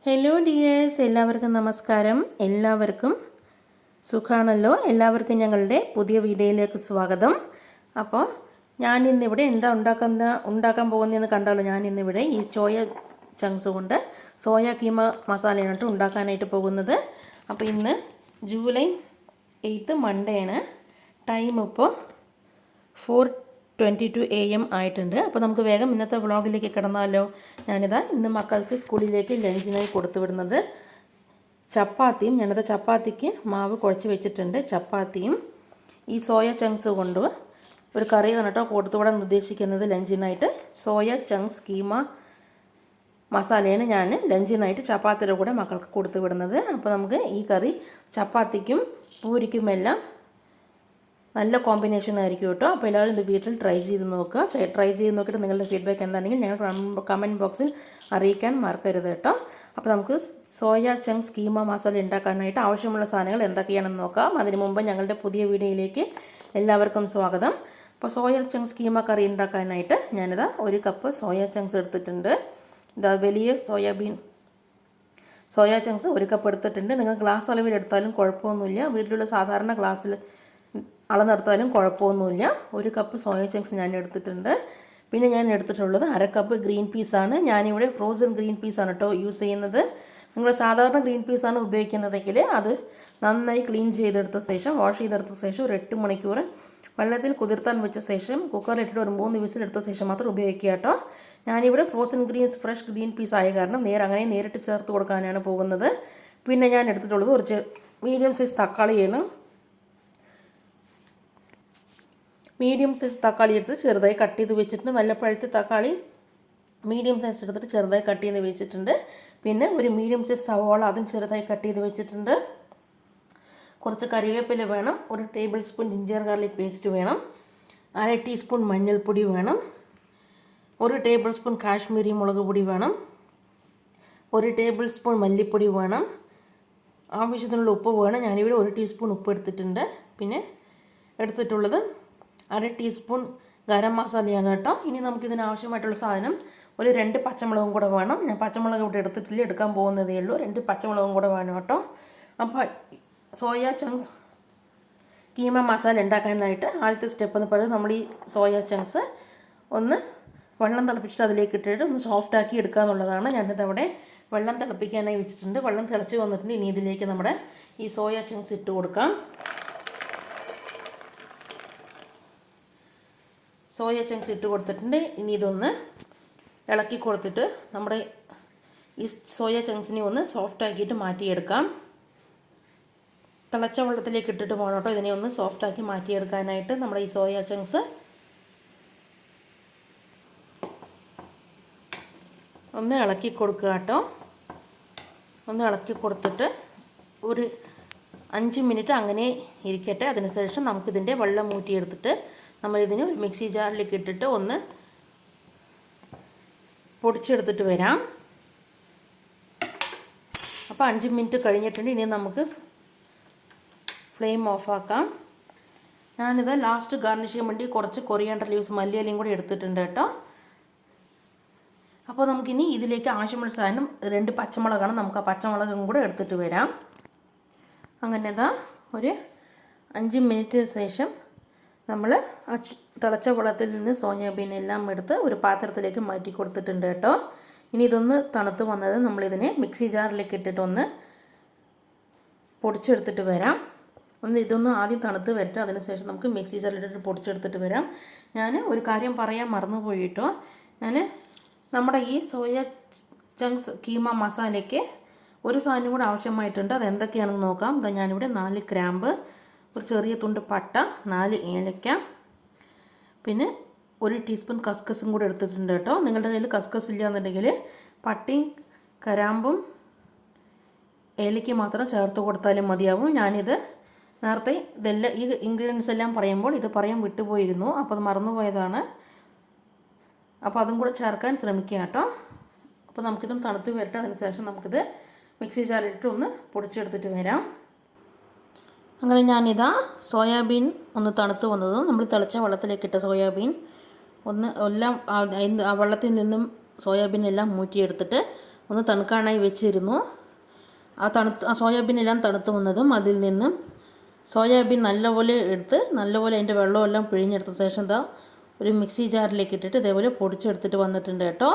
Hello dears, എല്ലാവർക്കും നമസ്കാരം. എല്ലാവർക്കും സുഖമാണല്ലോ. എല്ലാവർക്കും ഞങ്ങളുടെ പുതിയ വീഡിയോയിലേക്ക് സ്വാഗതം. അപ്പോൾ ഞാൻ ഇന്നിവിടെ എന്താ ഉണ്ടാക്കാൻ പോകുന്നതെന്ന് കണ്ടാലോ. ഞാൻ ഇന്നിവിടെ ഈ സോയ ചങ്ക്സ് കൊണ്ട് സോയ കീമ മസാലയാണ് ഉണ്ടാക്കാനായിട്ട് പോകുന്നത്. അപ്പോൾ ഇന്ന് ജൂലൈ 8 മൺഡേ ആണ്. ടൈം ഇപ്പോൾ 4:22 AM ആയിട്ടുണ്ട്. അപ്പോൾ നമുക്ക് വേഗം ഇന്നത്തെ വ്ളോഗിലേക്ക് കിടന്നാലോ. ഇന്ന് മക്കൾക്ക് സ്കൂളിലേക്ക് ലഞ്ചിനായി കൊടുത്തു വിടുന്നത് ചപ്പാത്തിയും, ഞാനത് ചപ്പാത്തിക്ക് മാവ് കുഴച്ച് വെച്ചിട്ടുണ്ട്. ചപ്പാത്തിയും ഈ സോയ ചങ്ക്സ് കൊണ്ട് ഒരു കറിയാണ് കേട്ടോ കൊടുത്തു വിടാൻ ഉദ്ദേശിക്കുന്നത് ലഞ്ചിനായിട്ട്. സോയ ചങ്ക്സ് കീമ മസാലയാണ് ഞാൻ ലഞ്ചിനായിട്ട് ചപ്പാത്തിയുടെ കൂടെ മക്കൾക്ക് കൊടുത്തു വിടുന്നത്. അപ്പോൾ നമുക്ക് ഈ കറി ചപ്പാത്തിക്കും പൂരിക്കുമെല്ലാം നല്ല കോമ്പിനേഷൻ ആയിരിക്കും കേട്ടോ. അപ്പോൾ എല്ലാവരും ഇത് വീട്ടിൽ ട്രൈ ചെയ്ത് നോക്കുക. ട്രൈ ചെയ്ത് നോക്കിയിട്ട് നിങ്ങളുടെ ഫീഡ്ബാക്ക് എന്താണെങ്കിൽ ഞങ്ങൾ കമൻറ്റ് ബോക്സിൽ അറിയിക്കാൻ മറക്കരുത് കേട്ടോ. അപ്പോൾ നമുക്ക് സോയ ചങ്ക്സ് കീമ മസാല ഉണ്ടാക്കാനായിട്ട് ആവശ്യമുള്ള സാധനങ്ങൾ എന്തൊക്കെയാണെന്ന് നോക്കാം. അതിന് മുമ്പ് ഞങ്ങളുടെ പുതിയ വീഡിയോയിലേക്ക് എല്ലാവർക്കും സ്വാഗതം. അപ്പോൾ സോയ ചങ്ക്സ് കീമ കറി ഉണ്ടാക്കാനായിട്ട് ഞാനിതാ 1 കപ്പ് സോയ ചങ്ക്സ് എടുത്തിട്ടുണ്ട്. ഇതാ വലിയ സോയ ചങ്ക്സ് 1 കപ്പ് എടുത്തിട്ടുണ്ട്. നിങ്ങൾ ഗ്ലാസ് അളവിൽ എടുത്താലും കുഴപ്പമൊന്നുമില്ല. വീട്ടിലുള്ള സാധാരണ ഗ്ലാസ്സിൽ അളന്നെടുത്താലും കുഴപ്പമൊന്നുമില്ല. 1 കപ്പ് സോയ ചങ്ക്സ് ഞാൻ എടുത്തിട്ടുണ്ട്. പിന്നെ ഞാൻ എടുത്തിട്ടുള്ളത് 1/2 കപ്പ് ഗ്രീൻ പീസാണ്. ഞാനിവിടെ ഫ്രോസൺ ഗ്രീൻ പീസാണ് കേട്ടോ യൂസ് ചെയ്യുന്നത്. നിങ്ങൾ സാധാരണ ഗ്രീൻ പീസാണ് ഉപയോഗിക്കുന്നതെങ്കിൽ അത് നന്നായി ക്ലീൻ ചെയ്തെടുത്ത ശേഷം വാഷ് ചെയ്തെടുത്ത ശേഷം ഒരു 8 മണിക്കൂർ വെള്ളത്തിൽ കുതിർത്താൻ വെച്ച ശേഷം കുക്കറിലിട്ടിട്ട് ഒരു 3 വിസിൽ എടുത്ത ശേഷം മാത്രം ഉപയോഗിക്കുക കേട്ടോ. ഞാനിവിടെ ഫ്രോസൺ ഫ്രഷ് ഗ്രീൻ പീസ് ആയ കാരണം നേരിട്ട് ചേർത്ത് കൊടുക്കാനാണ് പോകുന്നത്. പിന്നെ ഞാൻ എടുത്തിട്ടുള്ളത് ഒരു മീഡിയം സൈസ് തക്കാളിയാണ്. മീഡിയം സൈസ് തക്കാളി എടുത്ത് ചെറുതായി കട്ട് ചെയ്ത് വെച്ചിട്ടുണ്ട്. നല്ല പഴുത്ത തക്കാളി മീഡിയം സൈസ് എടുത്തിട്ട് ചെറുതായി കട്ട് ചെയ്ത് വെച്ചിട്ടുണ്ട്. പിന്നെ ഒരു മീഡിയം സൈസ് സവാള അതും ചെറുതായി കട്ട് ചെയ്ത് വെച്ചിട്ടുണ്ട്. കുറച്ച് കറിവേപ്പില വേണം. 1 table spoon ginger garlic paste വേണം. 1/2 ടീസ്പൂൺ മഞ്ഞൾപ്പൊടി വേണം. 1 ടേബിൾ സ്പൂൺ കാശ്മീരി മുളക് പൊടി വേണം. 1 ടേബിൾ സ്പൂൺ മല്ലിപ്പൊടി വേണം. ആവശ്യത്തിനുള്ള ഉപ്പ് വേണം. ഞാനിവിടെ 1 ടീസ്പൂൺ ഉപ്പ് എടുത്തിട്ടുണ്ട്. പിന്നെ എടുത്തിട്ടുള്ളത് 1/2 ടീസ്പൂൺ ഗരം മസാലയാണ് കേട്ടോ. ഇനി നമുക്കിതിന് ആവശ്യമായിട്ടുള്ള സാധനം ഒരു 2 പച്ചമുളകും കൂടെ വേണം. ഞാൻ പച്ചമുളക് ഇവിടെ എടുത്തിട്ടില്ല, എടുക്കാൻ പോകുന്നതേ ഉള്ളൂ. 2 പച്ചമുളകും കൂടെ വേണം കേട്ടോ. അപ്പോൾ സോയ ചങ്ക്സ് കീമ മസാല ഉണ്ടാക്കാനായിട്ട് ആദ്യത്തെ സ്റ്റെപ്പ് എന്ന് പറയുന്നത് നമ്മൾ ഈ സോയ ചങ്ക്സ് ഒന്ന് വെള്ളം തിളപ്പിച്ചിട്ട് അതിലേക്ക് ഇട്ടിട്ട് ഒന്ന് സോഫ്റ്റാക്കി എടുക്കുക എന്നുള്ളതാണ്. ഞാനിത് അവിടെ വെള്ളം തിളപ്പിക്കാനായി വെച്ചിട്ടുണ്ട്. വെള്ളം തിളച്ച് വന്നിട്ടുണ്ട്. ഇനി ഇതിലേക്ക് നമ്മുടെ ഈ സോയ ചങ്ക്സ് ഇട്ട് കൊടുക്കാം. സോയ ചങ്ക്സ് ഇട്ട് കൊടുത്തിട്ടുണ്ട്. ഇനി ഇതൊന്ന് ഇളക്കി കൊടുത്തിട്ട് നമ്മുടെ ഈ സോയ ചങ്ക്സിനെ ഒന്ന് സോഫ്റ്റ് ആക്കിയിട്ട് മാറ്റിയെടുക്കാം. തിളച്ച വെള്ളത്തിലേക്ക് ഇട്ടിട്ട് പോകണം കേട്ടോ ഇതിനെ ഒന്ന് സോഫ്റ്റാക്കി മാറ്റിയെടുക്കാനായിട്ട്. നമ്മുടെ ഈ സോയ ചങ്ക്സ് ഒന്ന് ഇളക്കി കൊടുക്കുക കേട്ടോ. ഒന്ന് ഇളക്കി കൊടുത്തിട്ട് ഒരു 5 മിനിറ്റ് അങ്ങനെ ഇരിക്കട്ടെ. അതിനുശേഷം നമുക്കിതിൻ്റെ വെള്ളം ഊറ്റിയെടുത്തിട്ട് നമ്മളിതിന് ഒരു മിക്സി ജാറിലേക്ക് ഇട്ടിട്ട് ഒന്ന് പൊടിച്ചെടുത്തിട്ട് വരാം. അപ്പോൾ 5 മിനിറ്റ് കഴിഞ്ഞിട്ടുണ്ട്. ഇനി നമുക്ക് ഫ്ലെയിം ഓഫാക്കാം. ഞാനിത് ലാസ്റ്റ് ഗാർണിഷ് ചെയ്യാൻ വേണ്ടി കുറച്ച് കൊറിയാണ്ടർ ലീവ്സ് മല്ലിയിലയും കൂടി എടുത്തിട്ടുണ്ട് കേട്ടോ. അപ്പോൾ നമുക്കിനി ഇതിലേക്ക് ആവശ്യമുള്ള സാധനം 2 പച്ചമുളകാണ്. നമുക്ക് ആ പച്ചമുളകും കൂടെ എടുത്തിട്ട് വരാം. അങ്ങനെ ഇതാ ഒരു 5 മിനിറ്റ് ശേഷം നമ്മൾ തിളച്ച വെള്ളത്തിൽ നിന്ന് സോയാബീൻ എല്ലാം എടുത്ത് ഒരു പാത്രത്തിലേക്ക് മാറ്റി കൊടുത്തിട്ടുണ്ട് കേട്ടോ. ഇനി ഇതൊന്ന് തണുത്ത് വന്നത് നമ്മളിതിനെ മിക്സി ജാറിലേക്ക് ഇട്ടിട്ട് ഒന്ന് പൊടിച്ചെടുത്തിട്ട് വരാം. ഇതൊന്ന് ആദ്യം തണുത്ത് വരട്ടെ. അതിനുശേഷം നമുക്ക് മിക്സി ജാറിലിട്ടിട്ട് പൊടിച്ചെടുത്തിട്ട് വരാം. ഞാൻ ഒരു കാര്യം പറയാൻ മറന്നുപോയി കേട്ടോ. നമ്മുടെ ഈ സോയ ചങ്ക്സ് കീമ മസാലയ്ക്ക് ഒരു സാധനം കൂടെ ആവശ്യമായിട്ടുണ്ട്. അത് എന്തൊക്കെയാണെന്ന് നോക്കാം. ഞാനിവിടെ 4 ഗ്രാമ്പ്, ഒരു ചെറിയ തുണ്ട് പട്ട, 4 ഏലക്ക, പിന്നെ 1 ടീസ്പൂൺ കസ്കസും കൂടെ എടുത്തിട്ടുണ്ട് കേട്ടോ. നിങ്ങളുടെ കയ്യിൽ കസ്കസ് ഇല്ല എന്നുണ്ടെങ്കിൽ പട്ടയും കരാമ്പും ഏലയ്ക്ക് മാത്രം ചേർത്ത് കൊടുത്താലും മതിയാവും. ഞാനിത് നേരത്തെ ഇതെല്ലാം ഈ ഇൻഗ്രീഡിയൻസ് എല്ലാം പറയുമ്പോൾ ഇത് പറയാൻ വിട്ടുപോയിരുന്നു. അപ്പോൾ അത് മറന്നുപോയതാണ്. അപ്പോൾ അതും കൂടെ ചേർക്കാൻ ശ്രമിക്കുക കേട്ടോ. അപ്പോൾ നമുക്കിതും തണുത്ത് വരട്ടെ. അതിനുശേഷം നമുക്കിത് മിക്സി ജാറിലിട്ട് ഒന്ന് പൊടിച്ചെടുത്തിട്ട് വരാം. അങ്ങനെ ഞാനിതാ സോയാബീൻ ഒന്ന് തണുത്ത് വന്നതും നമ്മൾ തിളച്ച വെള്ളത്തിലേക്കിട്ട സോയാബീൻ ഒന്ന് എല്ലാം വെള്ളത്തിൽ നിന്നും സോയാബീൻ എല്ലാം മൂറ്റിയെടുത്തിട്ട് ഒന്ന് തണുക്കാനായി വെച്ചിരുന്നു. ആ സോയാബീൻ എല്ലാം തണുത്ത് വന്നതും അതിൽ നിന്നും സോയാബീൻ നല്ലപോലെ എടുത്ത് നല്ലപോലെ അതിൻ്റെ വെള്ളമെല്ലാം പിഴിഞ്ഞെടുത്ത ശേഷം ഒരു മിക്സി ജാറിലേക്ക് ഇട്ടിട്ട് ഇതേപോലെ പൊടിച്ചെടുത്തിട്ട് വന്നിട്ടുണ്ട് കേട്ടോ.